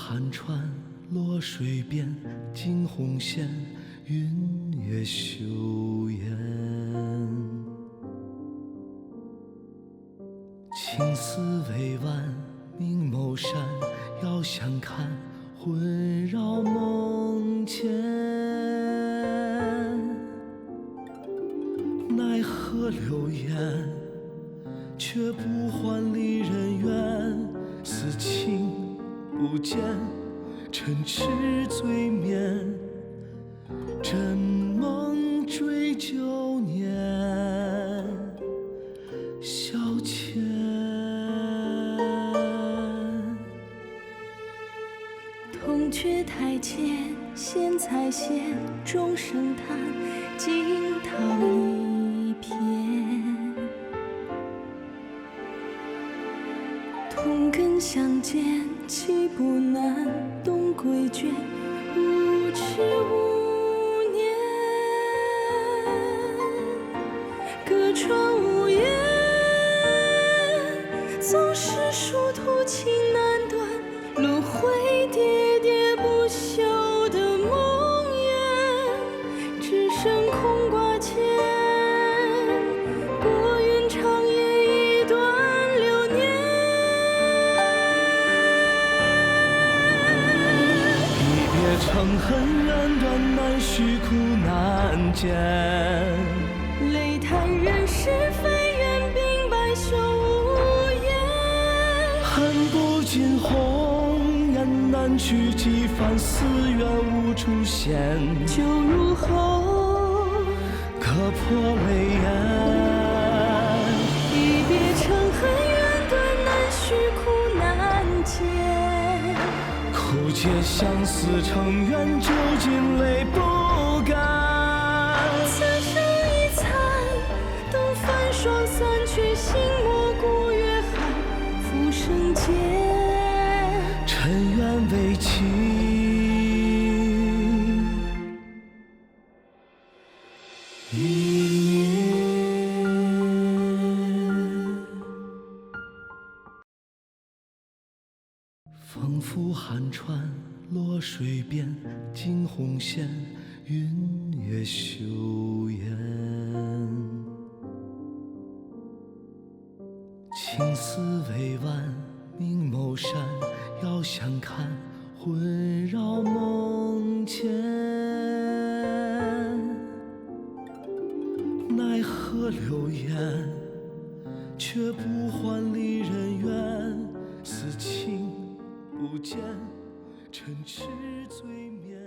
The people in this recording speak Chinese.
寒川落水边，惊鸿现，云月休烟。青丝未挽，明眸闪，遥相看，魂绕梦牵。奈何流言，却不还离人怨。此情不见，尘痴醉眠，枕梦追旧年，消遣。铜雀台前，仙才现，钟声叹，惊涛一片。同根相见，岂不难？东归卷，无痴无念。隔窗无言，纵使殊途情难断，轮回喋喋不休的梦魇，只剩空挂牵。拨云长夜一段流年，一别长恨难断，难续苦难间。泪叹人是非，缘鬓白首无言。恨不尽红颜难去，几番思愿无处现。酒入喉，割破泪眼，一别长恨缘断，难续苦难间。苦结相思成缘，酒尽泪不干。此生已残，等繁霜散去，心莫顾月寒。浮生间，尘缘未尽，一念。仿佛寒川落水边，惊鸿现，云月休烟。青丝未挽，明眸闪，遥相看，魂绕梦牵。奈何流言，却不还离人怨。此情不见，尘痴醉眠。